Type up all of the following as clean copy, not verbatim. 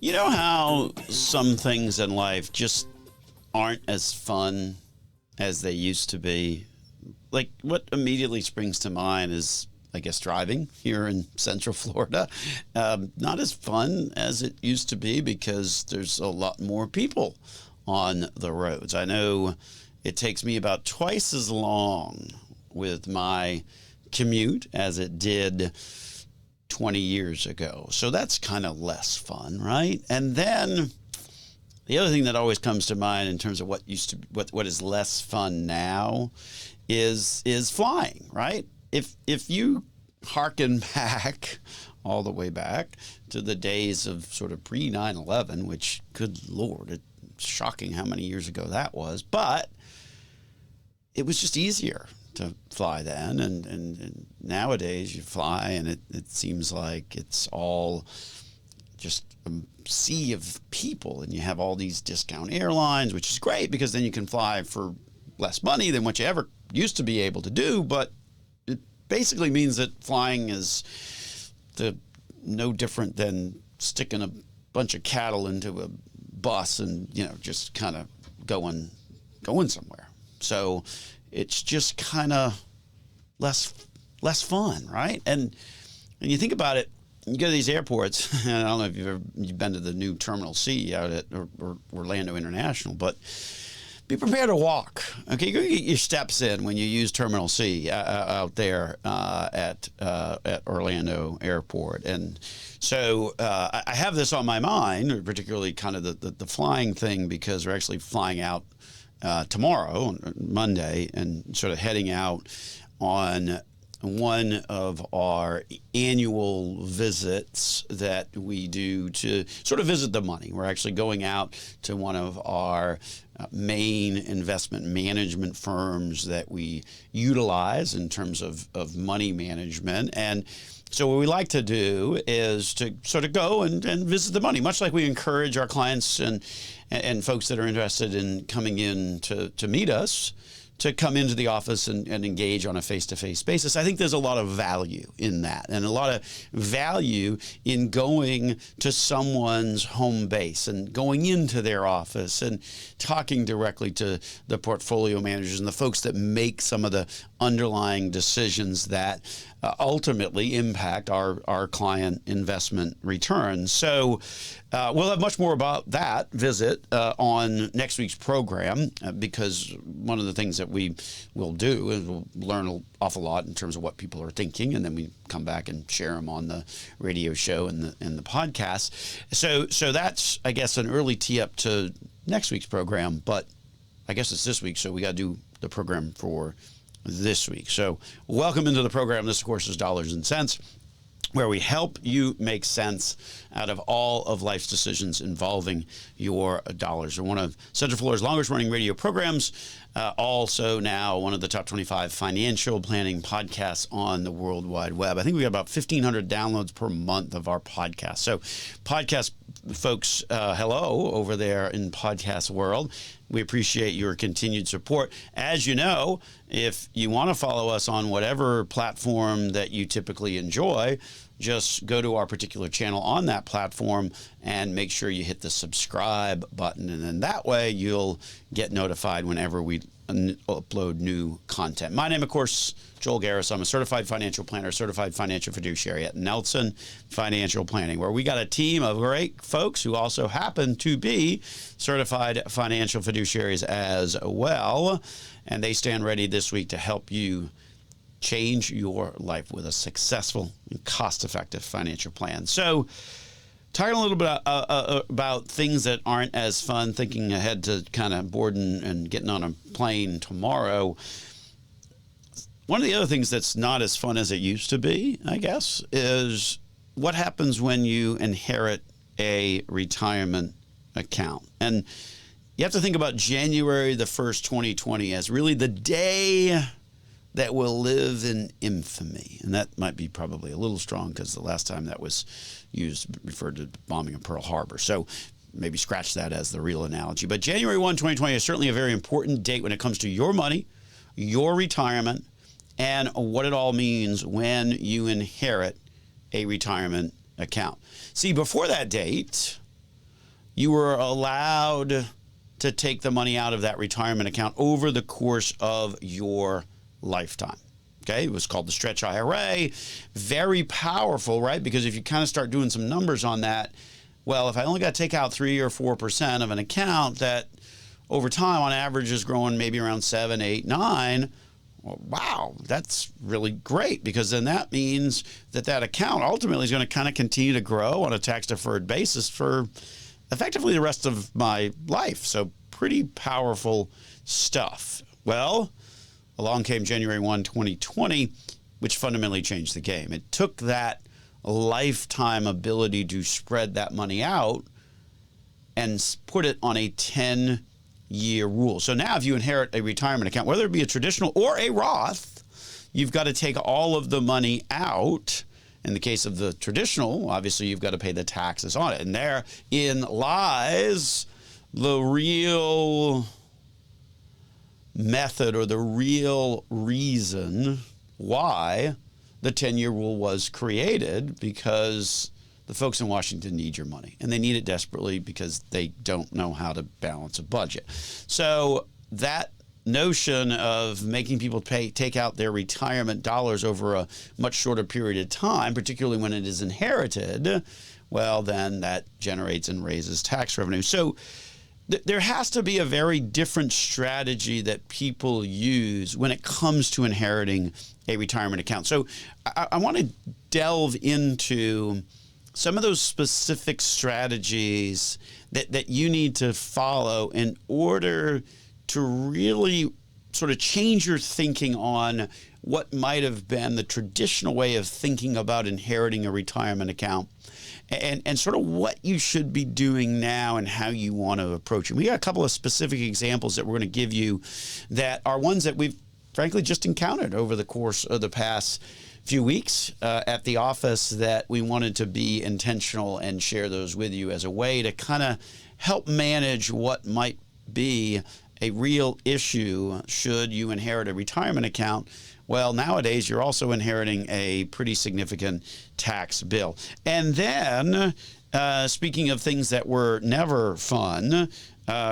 You know how some things in life just aren't as fun as they used to be? Like, what immediately springs to mind is, I guess, driving here in Central Florida. Not as fun as it used to be because there's a lot more people on the roads. I know it takes me about twice as long with my commute as it did 20 years ago. So that's kind of less fun, right? And then the other thing that always comes to mind in terms of what is less fun now is flying, right? If you harken back all the way back to the days of sort of pre 9/11, which, good Lord, it's shocking how many years ago that was, but it was just easier to fly then, and nowadays you fly and it seems like it's all just a sea of people, and you have all these discount airlines, which is great because then you can fly for less money than what you ever used to be able to do, but it basically means that flying is no different than sticking a bunch of cattle into a bus and just kind of going somewhere. So it's just kind of less fun, right? And you think about it, you go to these airports, and I don't know if you've been to the new Terminal C out at Orlando International, but be prepared to walk. Okay, go get your steps in when you use Terminal C out there at Orlando Airport. And so I have this on my mind, particularly kind of the flying thing, because we're actually flying out tomorrow, on Monday, and sort of heading out on one of our annual visits that we do to sort of visit the money. We're actually going out to one of our main investment management firms that we utilize in terms of money management. And so what we like to do is to sort of go and visit the money, much like we encourage our clients and folks that are interested in coming in to meet us to come into the office and engage on a face-to-face basis. I think there's a lot of value in that, and a lot of value in going to someone's home base and going into their office and talking directly to the portfolio managers and the folks that make some of the underlying decisions that ultimately impact our client investment returns. So we'll have much more about that visit on next week's program, because one of the things that we will do is we'll learn an awful lot in terms of what people are thinking, and then we come back and share them on the radio show and the podcast. So that's, I guess, an early tee up to next week's program, but I guess it's this week, so we got to do the program for this week. So welcome into the program. This, of course, is Dollars and Cents, where we help you make sense out of all of life's decisions involving your dollars. We're one of Central Florida's longest running radio programs, also now one of the top 25 financial planning podcasts on the World Wide Web. I think we got about 1,500 downloads per month of our podcast. So podcast folks, hello over there in podcast world. We appreciate your continued support. As you know, if you want to follow us on whatever platform that you typically enjoy, just go to our particular channel on that platform and make sure you hit the subscribe button. And then that way you'll get notified whenever we upload new content. My name, of course, Joel Garris. I'm a certified financial planner, certified financial fiduciary at Nelson Financial Planning, where we got a team of great folks who also happen to be certified financial fiduciaries as well. And they stand ready this week to help you change your life with a successful and cost-effective financial plan. So, talking a little bit about things that aren't as fun, thinking ahead to kind of boarding and getting on a plane tomorrow. One of the other things that's not as fun as it used to be, I guess, is what happens when you inherit a retirement account. And you have to think about January the 1st, 2020 as really the day that will live in infamy. And that might be probably a little strong because the last time that was used referred to bombing of Pearl Harbor. So maybe scratch that as the real analogy. But January 1, 2020 is certainly a very important date when it comes to your money, your retirement, and what it all means when you inherit a retirement account. See, before that date, you were allowed to take the money out of that retirement account over the course of your lifetime. Okay, it was called the Stretch IRA. Very powerful, right? Because if you kind of start doing some numbers on that, well, if I only got to take out 3 or 4% of an account that over time on average is growing maybe around 7, 8, 9, well, wow, that's really great, because then that means that that account ultimately is going to kind of continue to grow on a tax-deferred basis for effectively the rest of my life. So pretty powerful stuff. Well, along came January 1, 2020, which fundamentally changed the game. It took that lifetime ability to spread that money out and put it on a 10-year rule. So now if you inherit a retirement account, whether it be a traditional or a Roth, you've got to take all of the money out. In the case of the traditional, obviously you've got to pay the taxes on it. And therein lies the real method, or the real reason why the 10-year rule was created, because the folks in Washington need your money, and they need it desperately because they don't know how to balance a budget. So that notion of making people take out their retirement dollars over a much shorter period of time, particularly when it is inherited, well, then that generates and raises tax revenue. So there has to be a very different strategy that people use when it comes to inheriting a retirement account. So I want to delve into some of those specific strategies that you need to follow in order to really sort of change your thinking on what might have been the traditional way of thinking about inheriting a retirement account, and sort of what you should be doing now and how you want to approach it. We got a couple of specific examples that we're going to give you that are ones that we've frankly just encountered over the course of the past few weeks at the office, that we wanted to be intentional and share those with you as a way to kind of help manage what might be a real issue should you inherit a retirement account. Well, nowadays you're also inheriting a pretty significant tax bill. And then, speaking of things that were never fun,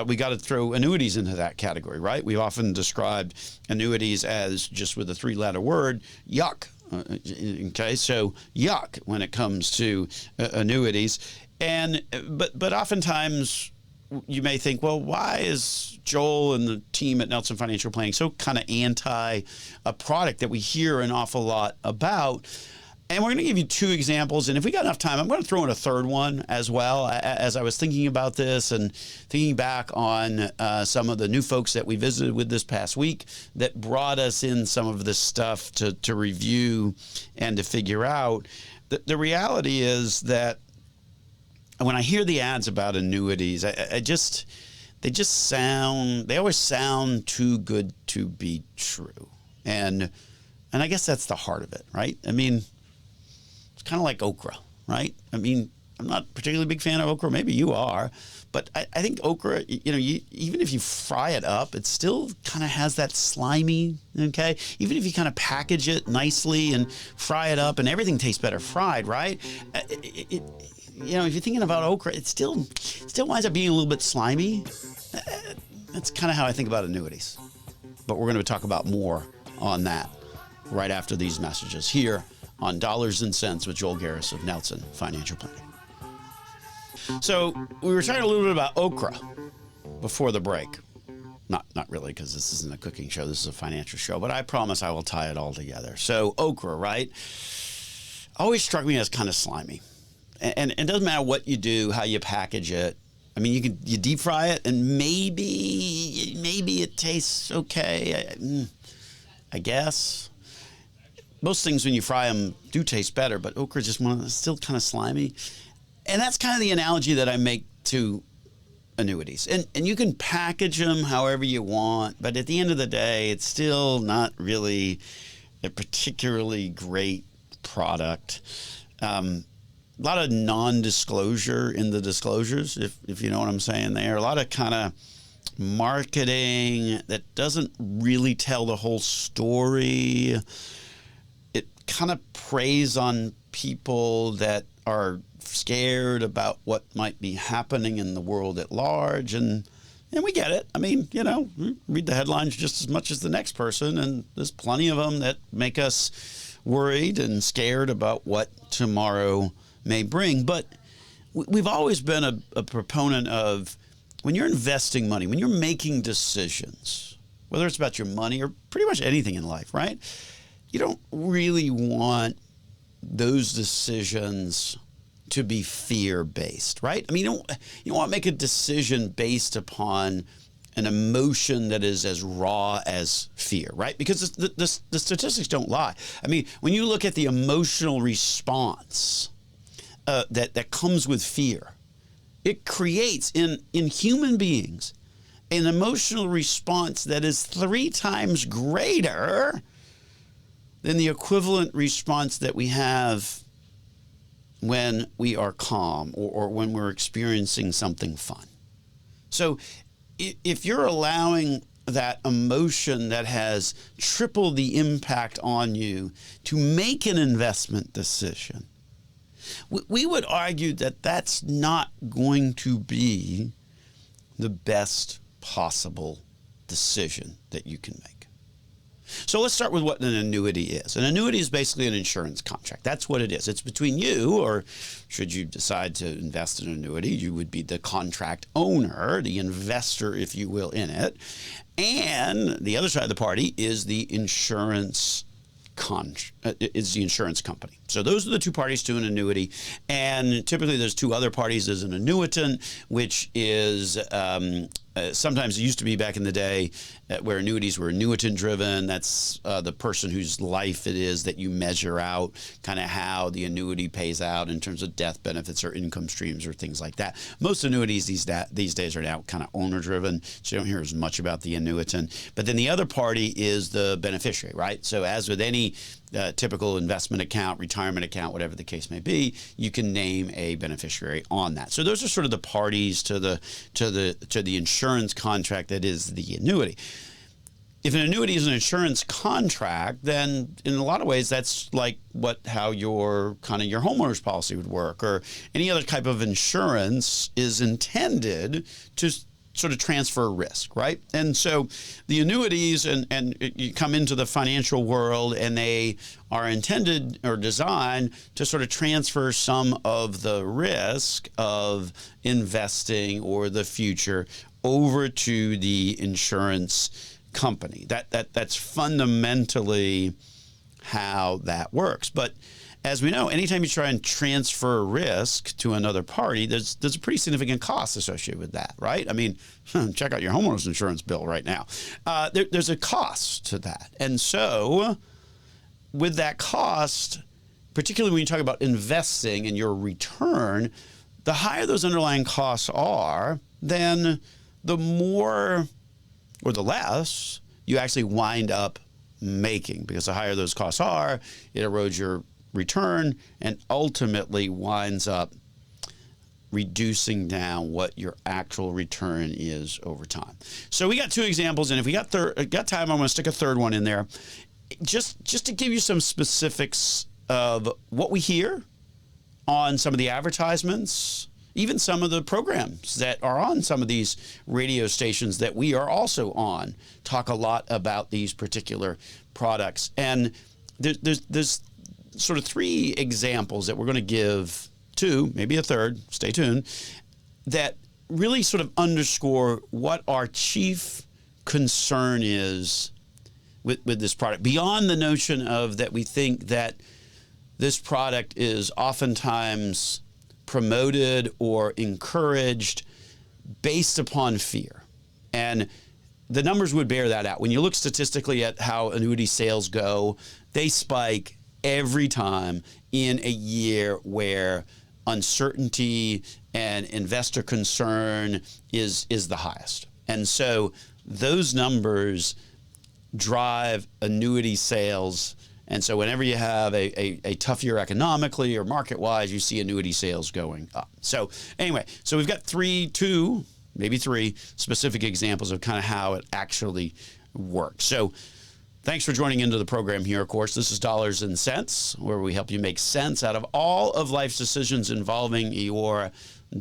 we got to throw annuities into that category, right? We've often described annuities as, just with a 3-letter word, yuck. Okay, so yuck when it comes to annuities. And but oftentimes you may think, well, why is Joel and the team at Nelson Financial Planning so kind of anti a product that we hear an awful lot about? And we're going to give you 2 examples. And if we got enough time, I'm going to throw in a third one as well. As I was thinking about this and thinking back on some of the new folks that we visited with this past week that brought us in some of this stuff to review and to figure out, the reality is that when I hear the ads about annuities, they always sound too good to be true. And I guess that's the heart of it, right? I mean, it's kind of like okra, right? I mean, I'm not a particularly big fan of okra. Maybe you are. But I think okra, even if you fry it up, it still kind of has that slimy, okay? Even if you kind of package it nicely and fry it up, and everything tastes better fried, right? If you're thinking about okra, it still winds up being a little bit slimy. That's kind of how I think about annuities. But we're going to talk about more on that right after these messages here on Dollars and Cents with Joel Garris of Nelson Financial Planning. So we were talking a little bit about okra before the break. Not really, because this isn't a cooking show. This is a financial show. But I promise I will tie it all together. So okra, right, always struck me as kind of slimy. And it doesn't matter what you do, how you package it. I mean, you deep fry it, and maybe it tastes okay. I guess most things when you fry them do taste better, but okra is just still kind of slimy. And that's kind of the analogy that I make to annuities. And you can package them however you want, but at the end of the day, it's still not really a particularly great product. A lot of non-disclosure in the disclosures, if you know what I'm saying there. A lot of kind of marketing that doesn't really tell the whole story. It kind of preys on people that are scared about what might be happening in the world at large. And we get it. I mean, we read the headlines just as much as the next person, and there's plenty of them that make us worried and scared about what tomorrow may bring. But we've always been a proponent of, when you're investing money, when you're making decisions, whether it's about your money or pretty much anything in life, right? You don't really want those decisions to be fear-based, right? I mean, you don't want to make a decision based upon an emotion that is as raw as fear, right? Because the statistics don't lie. I mean, when you look at the emotional response that comes with fear, it creates in human beings an emotional response that is 3 times greater than the equivalent response that we have when we are calm or when we're experiencing something fun. So if you're allowing that emotion that has tripled the impact on you to make an investment decision, we would argue that that's not going to be the best possible decision that you can make. So let's start with what an annuity is. An annuity is basically an insurance contract. That's what it is. It's between you, or should you decide to invest in an annuity, you would be the contract owner, the investor, if you will, in it. And the other side of the party is the insurance company. So those are the 2 parties to an annuity. And typically there's 2 other parties. There's an annuitant, which is sometimes it used to be back in the day where annuities were annuitant driven. That's the person whose life it is that you measure out kind of how the annuity pays out in terms of death benefits or income streams or things like that. Most annuities these days are now kind of owner driven, so you don't hear as much about the annuitant. But then the other party is the beneficiary, right? So as with any typical investment account, retirement account, whatever the case may be, you can name a beneficiary on that. So those are sort of the parties to the insurance contract that is the annuity. If an annuity is an insurance contract, then in a lot of ways that's like how your homeowner's policy would work, or any other type of insurance is intended to sort of transfer risk, right? And so the annuities, and you come into the financial world, and they are intended or designed to sort of transfer some of the risk of investing or the future over to the insurance company. That's fundamentally how that works. But as we know, anytime you try and transfer risk to another party, there's a pretty significant cost associated with that, right? I mean, check out your homeowner's insurance bill right now. There's a cost to that. And so with that cost, particularly when you talk about investing and your return, the higher those underlying costs are, then the more or the less you actually wind up making, because the higher those costs are, it erodes your return and ultimately winds up reducing down what your actual return is over time. So we got 2 examples, and if we got time, I'm going to stick a third one in there, just to give you some specifics of what we hear on some of the advertisements, even some of the programs that are on some of these radio stations that we are also on, talk a lot about these particular products. And there's sort of 3 examples that we're going to give, 2, maybe a third, stay tuned, that really sort of underscore what our chief concern is with this product, beyond the notion of that we think that this product is oftentimes promoted or encouraged based upon fear. And the numbers would bear that out. When you look statistically at how annuity sales go, they spike every time in a year where uncertainty and investor concern is the highest. And so those numbers drive annuity sales. And so whenever you have a tough year economically or market-wise, you see annuity sales going up. So anyway, so we've got 2, maybe 3 specific examples of kind of how it actually works. So Thanks for joining into the program here. Of course, this is Dollars and Cents, where we help you make sense out of all of life's decisions involving your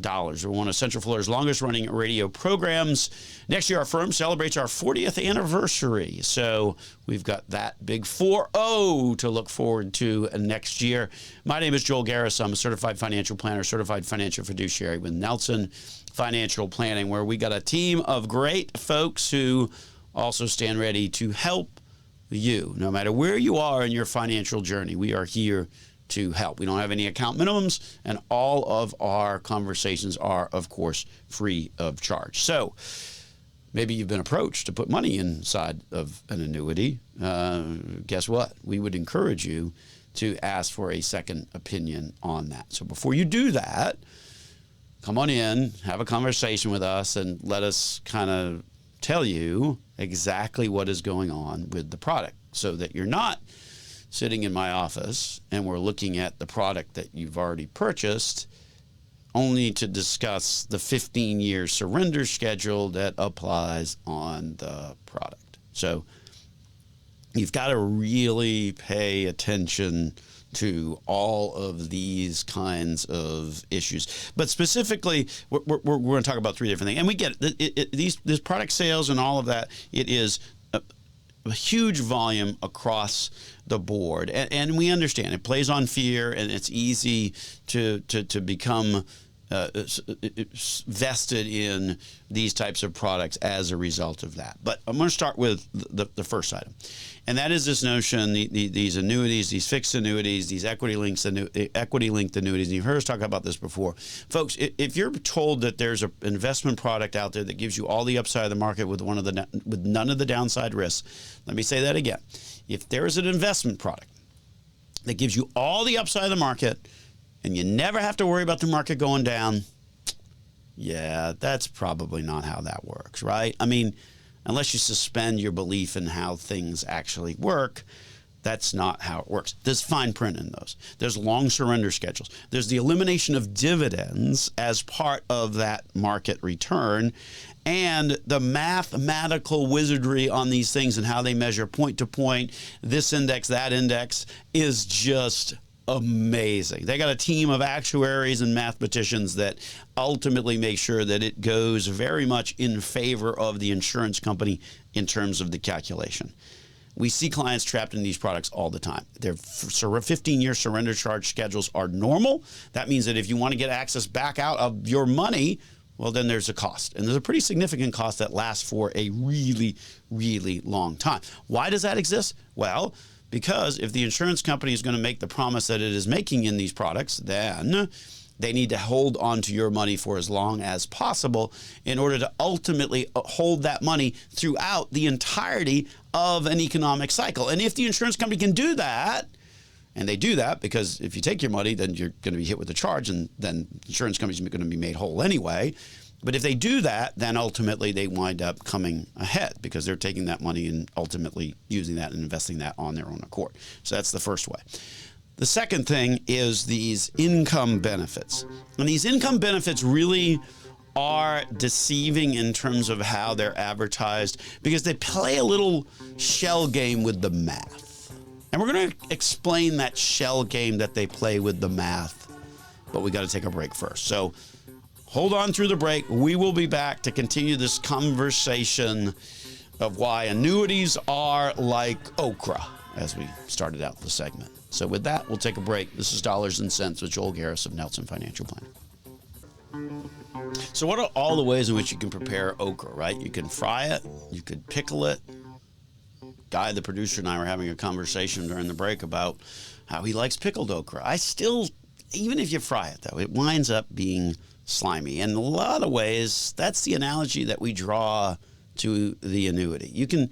dollars. We're one of Central Florida's longest running radio programs. Next year, our firm celebrates our 40th anniversary. So we've got that big 4-0 to look forward to next year. My name is Joel Garris. I'm a certified financial planner, certified financial fiduciary with Nelson Financial Planning, where we got a team of great folks who also stand ready to help you. No matter where you are in your financial journey, we are here to help. We don't have any account minimums, and all of our conversations are, of course, free of charge. So maybe you've been approached to put money inside of an annuity. Guess what? We would encourage you to ask for a second opinion on that. So before you do that, come on in, have a conversation with us, and let us kind of tell you exactly what is going on with the product, so that you're not sitting in my office and we're looking at the product that you've already purchased only to discuss the 15-year surrender schedule that applies on the product. So you've got to really pay attention to all of these kinds of issues. But specifically, we're going to talk about three different things. And we get it, these product sales and all of that, it is a huge volume across the board, and we understand it plays on fear, and it's easy to become vested in these types of products as a result of that. But I'm going to start with the first item, and that is this notion: these annuities, these fixed annuities, these equity-linked annuities. And you've heard us talk about this before, folks. If you're told that there's an investment product out there that gives you all the upside of the market with none of the downside risks, let me say that again. If there is an investment product that gives you all the upside of the market and you never have to worry about the market going down, yeah, that's probably not how that works, right? I mean, unless you suspend your belief in how things actually work, that's not how it works. There's fine print in those. There's long surrender schedules. There's the elimination of dividends as part of that market return, and the mathematical wizardry on these things and how they measure point to point, this index, that index, is just amazing. They got a team of actuaries and mathematicians that ultimately make sure that it goes very much in favor of the insurance company in terms of the calculation. We see clients trapped in these products all the time. Their 15-year surrender charge schedules are normal. That means that if you want to get access back out of your money, well, then there's a cost. And there's a pretty significant cost that lasts for a really, really long time. Why does that exist? Well, because if the insurance company is going to make the promise that it is making in these products, then they need to hold on to your money for as long as possible in order to ultimately hold that money throughout the entirety of an economic cycle. And if the insurance company can do that, and they do that because if you take your money, then you're going to be hit with a charge, and then insurance companies are going to be made whole anyway. But if they do that, then ultimately they wind up coming ahead because they're taking that money and ultimately using that and investing that on their own accord. So that's the first way. The second thing is these income benefits. And these income benefits really are deceiving in terms of how they're advertised because they play a little shell game with the math. And we're going to explain that shell game that they play with the math, but we got to take a break first. So hold on through the break. We will be back to continue this conversation of why annuities are like okra, as we started out the segment. So with that, we'll take a break. This is Dollars and Cents with Joel Garris of Nelson Financial Planning. So what are all the ways in which you can prepare okra, right? You can fry it, you could pickle it. Guy, the producer, and I were having a conversation during the break about how he likes pickled okra. I still, even if you fry it, though, it winds up being slimy. In a lot of ways, that's the analogy that we draw to the annuity. You can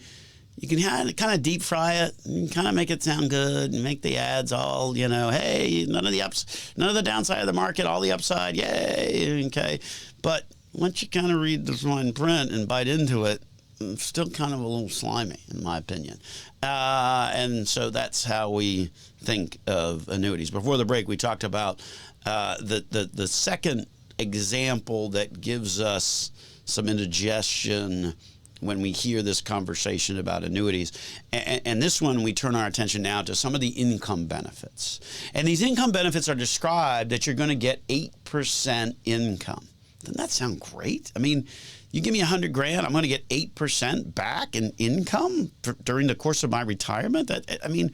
kind of deep fry it and kind of make it sound good and make the ads all, hey, none of the downside of the market, all the upside, yay, okay. But once you kind of read the fine print and bite into it, it's still kind of a little slimy, in my opinion. And so that's how we think of annuities. Before the break, we talked about the second example that gives us some indigestion when we hear this conversation about annuities. And this one, we turn our attention now to some of the income benefits. And these income benefits are described that you're going to get 8% income. Doesn't that sound great? I mean, you give me $100,000, I'm going to get 8% back in income during the course of my retirement. I mean,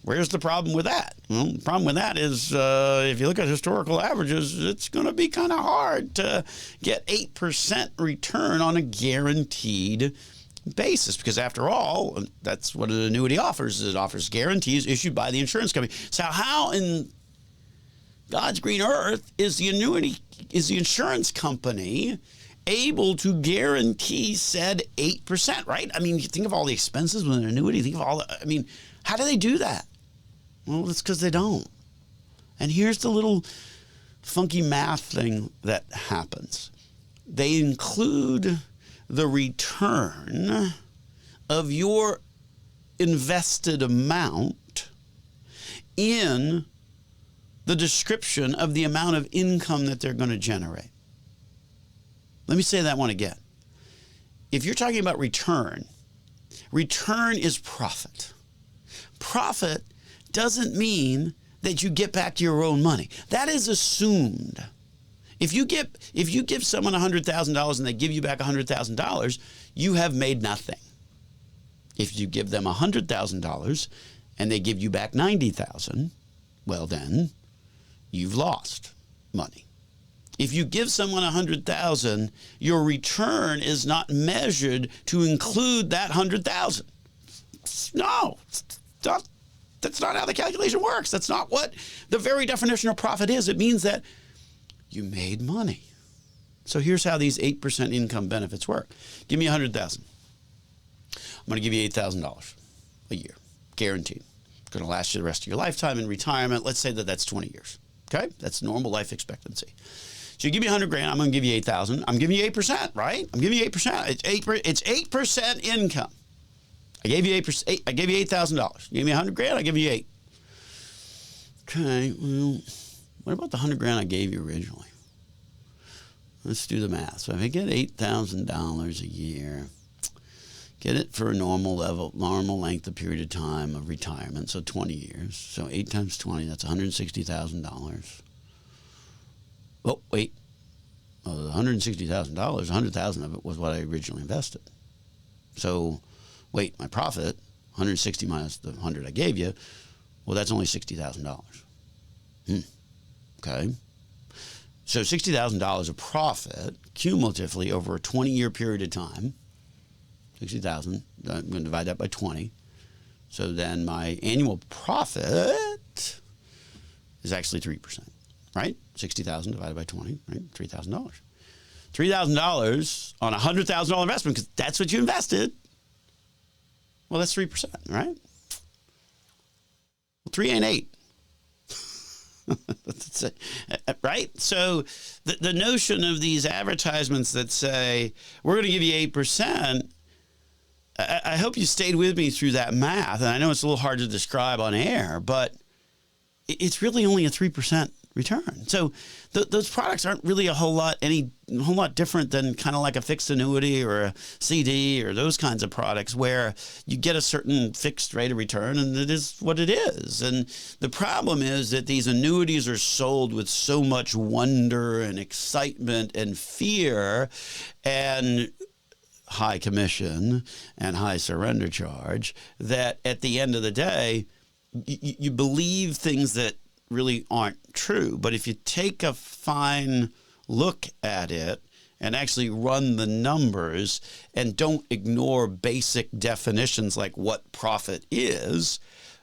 where's the problem with that? Well, the problem with that is if you look at historical averages, it's going to be kind of hard to get 8% return on a guaranteed basis, because after all, that's what an annuity offers. It offers guarantees issued by the insurance company. So how in God's green earth is the insurance company able to guarantee said 8%, right? I mean, you think of all the expenses with an annuity, how do they do that? Well, it's because they don't. And here's the little funky math thing that happens. They include the return of your invested amount in the description of the amount of income that they're going to generate. Let me say that one again. If you're talking about return is profit. Profit doesn't mean that you get back your own money. That is assumed. If you give someone $100,000 and they give you back $100,000, you have made nothing. If you give them $100,000 and they give you back $90,000, well then, you've lost money. If you give someone $100,000, your return is not measured to include that $100,000. No, that's not how the calculation works. That's not what the very definition of profit is. It means that you made money. So here's how these 8% income benefits work. Give me $100,000. I'm going to give you $8,000 a year, guaranteed. It's going to last you the rest of your lifetime in retirement. Let's say that that's 20 years. Okay, that's normal life expectancy. So you give me $100,000, I'm going to give you $8,000. I'm giving you 8%, right? I'm giving you 8%. It's 8% income. I gave you 8%. I gave you $8,000. You gave me $100,000, I give you 8. Okay, well, what about the $100,000 I gave you originally? Let's do the math. So if I get $8,000 a year, get it for a normal length of period of time of retirement, so 20 years. So 8 times 20, that's $160,000. Oh, wait. Well, the $160,000, $100,000 of it was what I originally invested. So, wait, my profit, 160 minus the 100 I gave you, well, that's only $60,000. Okay. So $60,000 of profit cumulatively over a 20-year period of time, 60,000, I'm going to divide that by 20. So then my annual profit is actually 3%, right? 60,000 divided by 20, right? $3,000. $3,000 on a $100,000 investment, because that's what you invested. Well, that's 3%, right? Well, 3 ain't 8. Right? So the notion of these advertisements that say, we're going to give you 8%, I hope you stayed with me through that math. And I know it's a little hard to describe on air, but it's really only a 3% return. So those products aren't really a whole lot different than kind of like a fixed annuity or a CD or those kinds of products where you get a certain fixed rate of return and it is what it is. And the problem is that these annuities are sold with so much wonder and excitement and fear and high commission and high surrender charge that at the end of the day, you believe things that really aren't true. But if you take a fine look at it and actually run the numbers and don't ignore basic definitions like what profit is,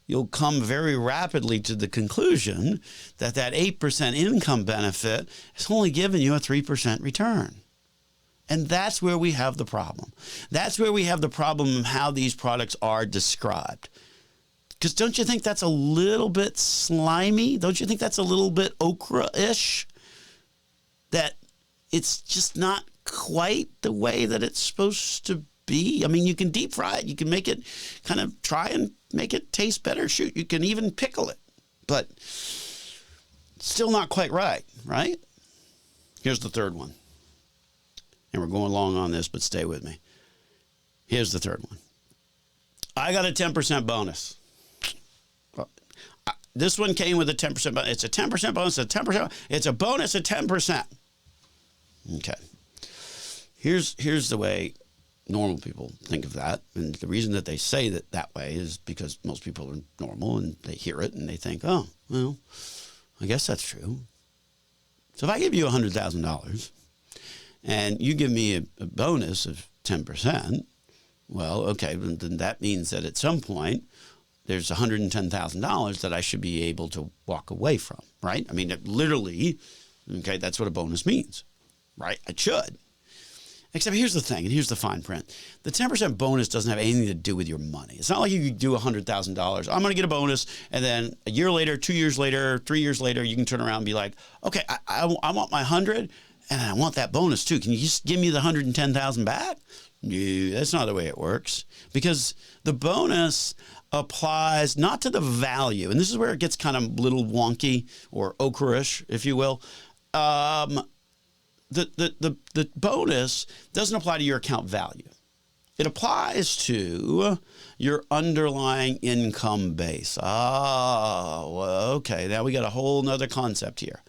you'll come very rapidly to the conclusion that that 8% income benefit is only giving you a 3% return. And that's where we have the problem. That's where we have the problem of how these products are described. Because don't you think that's a little bit slimy? Don't you think that's a little bit okra-ish? That it's just not quite the way that it's supposed to be? I mean, you can deep fry it. You can make it kind of try and make it taste better. Shoot, you can even pickle it. But still not quite right? Here's the third one. And we're going along on this, but stay with me. Here's the third one. I got a 10% bonus. This one came with a 10% bonus. It's a 10% bonus, a 10%. It's a bonus of 10%. Okay. Here's the way normal people think of that. And the reason that they say that way is because most people are normal and they hear it and they think, oh, well, I guess that's true. So if I give you $100,000 and you give me a bonus of 10%, well, okay, then that means that at some point there's $110,000 that I should be able to walk away from, right? I mean, literally, okay, that's what a bonus means, right? I should. Except here's the thing, and here's the fine print. The 10% bonus doesn't have anything to do with your money. It's not like you could do $100,000. I'm going to get a bonus, and then a year later, 2 years later, 3 years later, you can turn around and be like, okay, I want my 100, and I want that bonus too. Can you just give me the 110,000 back? No, that's not the way it works. Because the bonus applies not to the value, and this is where it gets kind of a little wonky or ochreish, if you will. The bonus doesn't apply to your account value. It applies to your underlying income base. Well, okay. Now we got a whole nother concept here.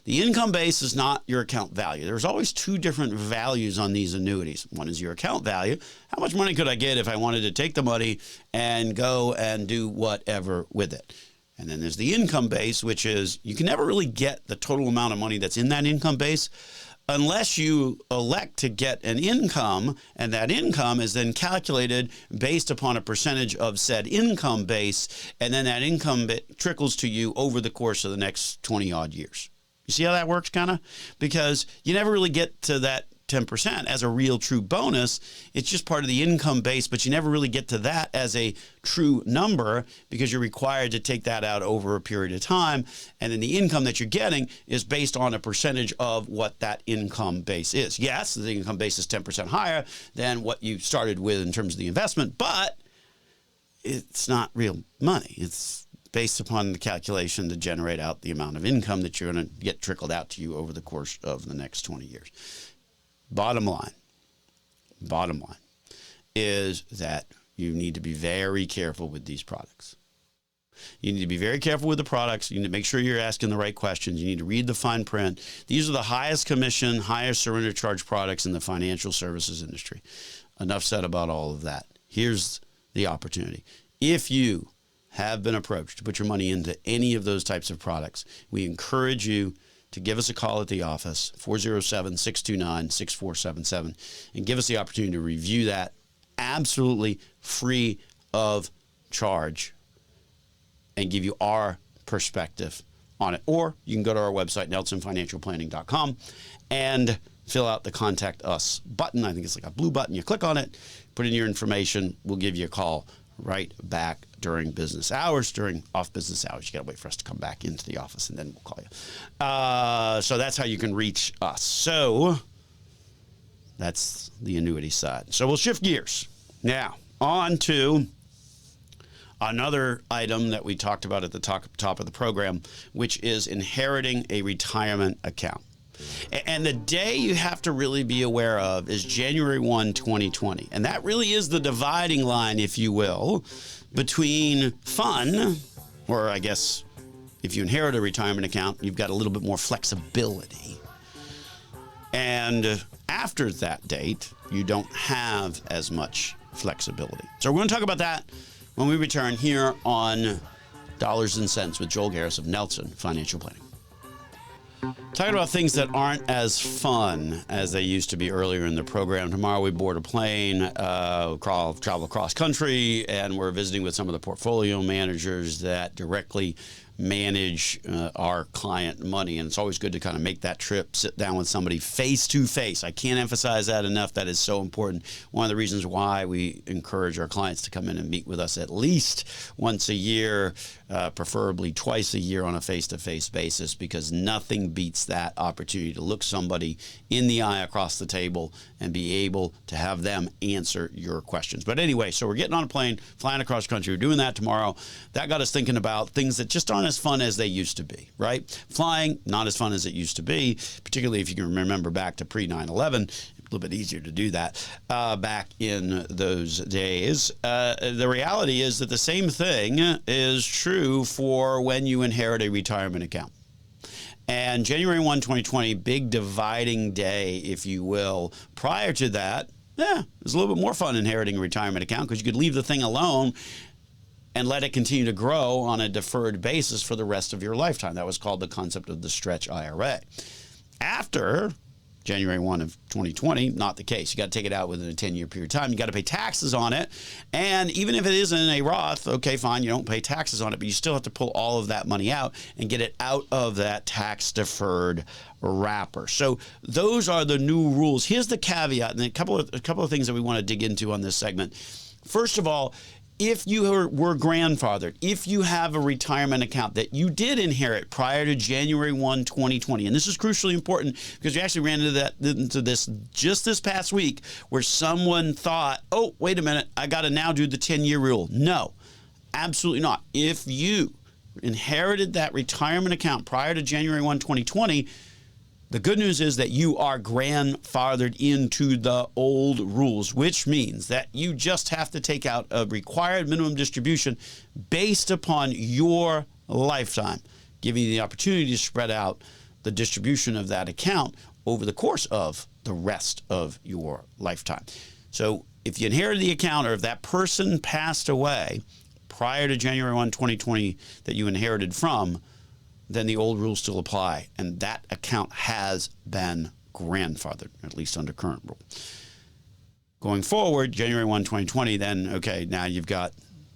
The income base is not your account value. There's always two different values on these annuities. One is your account value. How much money could I get if I wanted to take the money and go and do whatever with it? And then there's the income base, which is you can never really get the total amount of money that's in that income base unless you elect to get an income, and that income is then calculated based upon a percentage of said income base, and then that income trickles to you over the course of the next 20-odd years. You see how that works, kind of? Because you never really get to that 10% as a real true bonus. It's just part of the income base, but you never really get to that as a true number because you're required to take that out over a period of time. And then the income that you're getting is based on a percentage of what that income base is. Yes, the income base is 10% higher than what you started with in terms of the investment, but it's not real money. It's based upon the calculation to generate out the amount of income that you're going to get trickled out to you over the course of the next 20 years. Bottom line is that you need to be very careful with these products. You need to be very careful with the products. You need to make sure you're asking the right questions. You need to read the fine print. These are the highest commission, highest surrender charge products in the financial services industry. Enough said about all of that. Here's the opportunity. If you have been approached to put your money into any of those types of products, we encourage you to give us a call at the office, 407-629-6477, and give us the opportunity to review that absolutely free of charge and give you our perspective on it. Or you can go to our website, nelsonfinancialplanning.com, and fill out the Contact Us button. I think it's like a blue button. You click on it, put in your information. We'll give you a call right back during business hours. During off business hours, you got to wait for us to come back into the office, and then we'll call you. So that's how you can reach us. So that's the annuity side. So we'll shift gears now on to another item that we talked about at the top of the program, which is inheriting a retirement account. And the day you have to really be aware of is January 1, 2020. And that really is the dividing line, if you will, between fun, or I guess if you inherit a retirement account, you've got a little bit more flexibility. And after that date, you don't have as much flexibility. So we're going to talk about that when we return here on Dollars and Cents with Joel Garris of Nelson Financial Planning. Talking about things that aren't as fun as they used to be earlier in the program. Tomorrow we board a plane, travel across country, and we're visiting with some of the portfolio managers that directly manage our client money. And it's always good to kind of make that trip, sit down with somebody face to face. I can't emphasize that enough. That is so important. One of the reasons why we encourage our clients to come in and meet with us at least once a year, preferably twice a year on a face-to-face basis, because nothing beats that opportunity to look somebody in the eye across the table and be able to have them answer your questions. But anyway, so we're getting on a plane, flying across country. We're doing that tomorrow. That got us thinking about things that just aren't as fun as they used to be, right? Flying, not as fun as it used to be, particularly if you can remember back to pre-9/11. A little bit easier to do that back in those days. The reality is that the same thing is true for when you inherit a retirement account. And January 1, 2020, big dividing day, if you will. Prior to that, it was a little bit more fun inheriting a retirement account because you could leave the thing alone and let it continue to grow on a deferred basis for the rest of your lifetime. That was called the concept of the stretch IRA. After January 1 of 2020, not the case. You got to take it out within a 10-year period of time. You got to pay taxes on it. And even if it isn't a Roth, okay, fine, you don't pay taxes on it, but you still have to pull all of that money out and get it out of that tax-deferred wrapper. So those are the new rules. Here's the caveat, and a couple of things that we want to dig into on this segment. First of all, if you were grandfathered, if you have a retirement account that you did inherit prior to January 1, 2020, and this is crucially important because we actually ran into this just this past week where someone thought, oh, wait a minute, I got to now do the 10-year rule. No, absolutely not. If you inherited that retirement account prior to January 1, 2020, the good news is that you are grandfathered into the old rules, which means that you just have to take out a required minimum distribution based upon your lifetime, giving you the opportunity to spread out the distribution of that account over the course of the rest of your lifetime. So if you inherited the account or if that person passed away prior to January 1, 2020 that you inherited from, then the old rules still apply, and that account has been grandfathered, at least under current rule. Going forward, January 1, 2020, then, okay, now you've got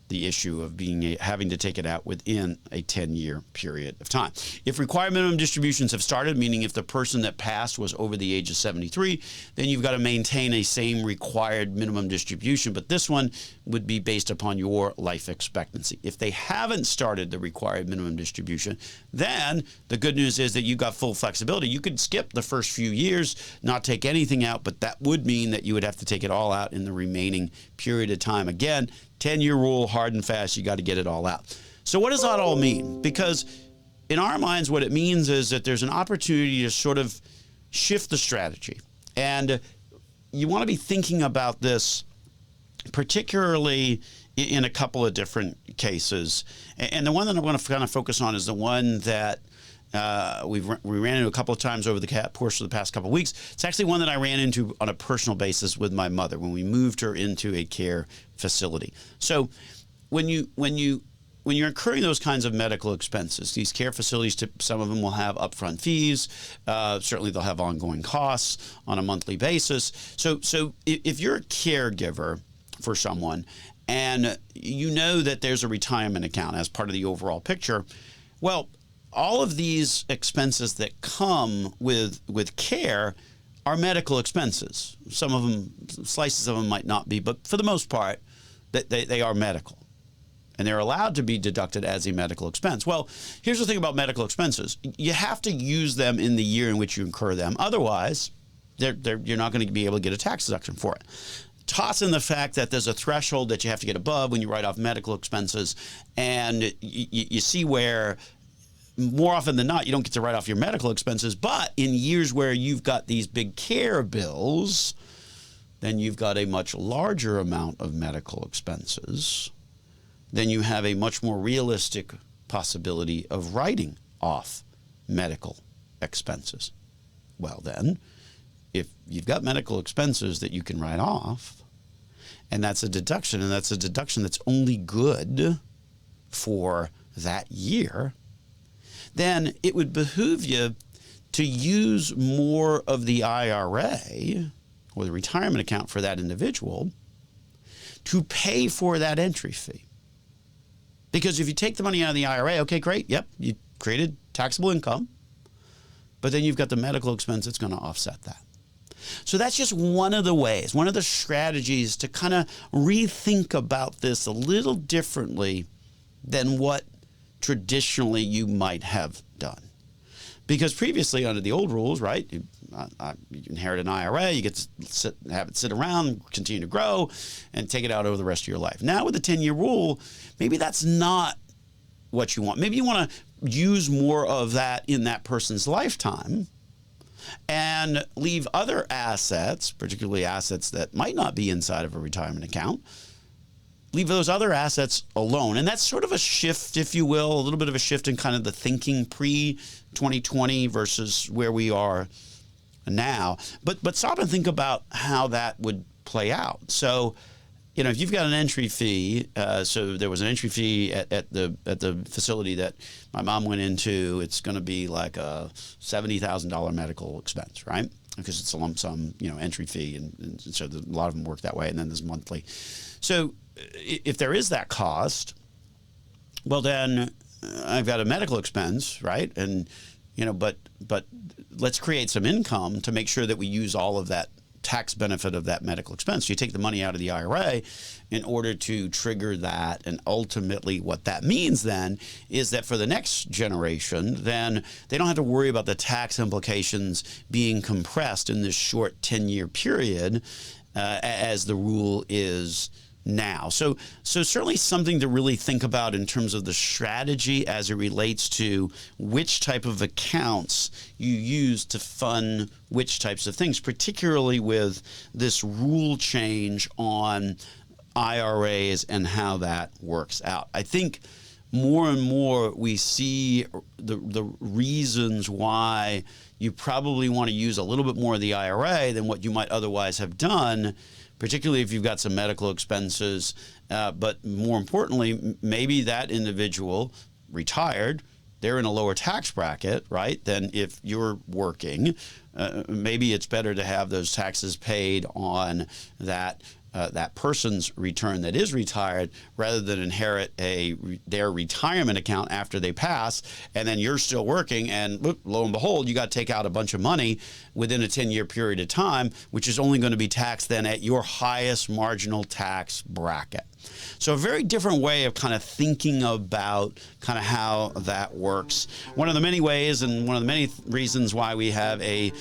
the issue of having to take it out within a 10-year period of time. If required minimum distributions have started, meaning if the person that passed was over the age of 73, then you've got to maintain a same required minimum distribution, but this one would be based upon your life expectancy. If they haven't started the required minimum distribution, then the good news is that you've got full flexibility. You could skip the first few years, not take anything out, but that would mean that you would have to take it all out in the remaining period of time. Again, 10-year rule, hard and fast, you got to get it all out. So what does that all mean? Because in our minds, what it means is that there's an opportunity to sort of shift the strategy. And you want to be thinking about this particularly in a couple of different cases. And the one that I'm going to kind of focus on is the one that we ran into a couple of times over the course of the past couple of weeks. It's actually one that I ran into on a personal basis with my mother when we moved her into a care facility. So when you're incurring those kinds of medical expenses, these care facilities, some of them will have upfront fees. Certainly they'll have ongoing costs on a monthly basis. So if you're a caregiver for someone and you know that there's a retirement account as part of the overall picture, well, all of these expenses that come with care are medical expenses. Some of them, slices of them might not be, but for the most part, they are medical. And they're allowed to be deducted as a medical expense. Well, here's the thing about medical expenses. You have to use them in the year in which you incur them. Otherwise, you're not going to be able to get a tax deduction for it. Toss in the fact that there's a threshold that you have to get above when you write off medical expenses, and you see where more often than not, you don't get to write off your medical expenses, but in years where you've got these big care bills, then you've got a much larger amount of medical expenses. Then you have a much more realistic possibility of writing off medical expenses. Well then, if you've got medical expenses that you can write off, and that's a deduction, and that's a deduction that's only good for that year, then it would behoove you to use more of the IRA or the retirement account for that individual to pay for that entry fee. Because if you take the money out of the IRA, okay, great, yep, you created taxable income, but then you've got the medical expense that's going to offset that. So that's just one of the ways, one of the strategies to kind of rethink about this a little differently than what traditionally you might have done. Because previously under the old rules, right, you inherit an IRA, you get to have it sit around, continue to grow, and take it out over the rest of your life. Now with the 10-year rule, maybe that's not what you want. Maybe you want to use more of that in that person's lifetime and leave other assets, particularly assets that might not be inside of a retirement account, leave those other assets alone. And that's sort of a shift, if you will, a little bit of a shift in kind of the thinking pre-2020 versus where we are now. But stop and think about how that would play out. So, you know, if you've got an entry fee, so there was an entry fee at the facility that my mom went into, it's going to be like a $70,000 medical expense, right? Because it's a lump sum, you know, entry fee, and so a lot of them work that way, and then there's monthly. So if there is that cost, well, then I've got a medical expense, right? And you know, but let's create some income to make sure that we use all of that tax benefit of that medical expense. You take the money out of the IRA in order to trigger that, and ultimately what that means then is that for the next generation, then they don't have to worry about the tax implications being compressed in this short 10-year period as the rule is now. So certainly something to really think about in terms of the strategy as it relates to which type of accounts you use to fund which types of things, particularly with this rule change on IRAs and how that works out. I think more and more we see the reasons why you probably want to use a little bit more of the IRA than what you might otherwise have done, particularly if you've got some medical expenses. But more importantly, maybe that individual retired, they're in a lower tax bracket, right, than if you're working. Maybe it's better to have those taxes paid on that person's return that is retired rather than inherit their retirement account after they pass, and then you're still working, and lo and behold, you got to take out a bunch of money within a 10-year period of time, which is only going to be taxed then at your highest marginal tax bracket. So a very different way of kind of thinking about kind of how that works. One of the many ways and one of the many reasons why we have a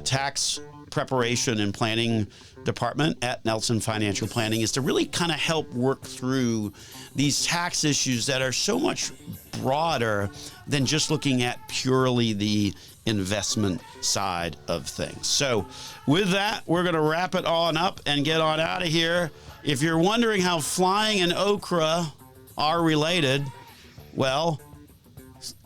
tax preparation and planning department at Nelson Financial Planning is to really kind of help work through these tax issues that are so much broader than just looking at purely the investment side of things. So with that, we're going to wrap it on up and get on out of here. If you're wondering how flying and okra are related, well,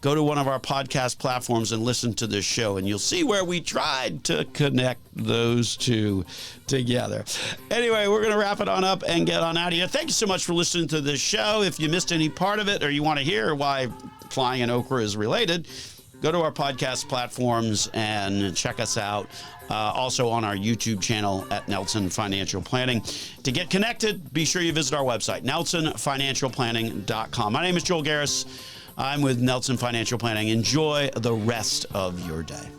go to one of our podcast platforms and listen to this show, and you'll see where we tried to connect those two together. Anyway, we're going to wrap it on up and get on out of here. Thank you so much for listening to this show. If you missed any part of it or you want to hear why flying and okra is related, go to our podcast platforms and check us out. Also on our YouTube channel at Nelson Financial Planning. To get connected, be sure you visit our website, nelsonfinancialplanning.com. My name is Joel Garris. I'm with Nelson Financial Planning. Enjoy the rest of your day.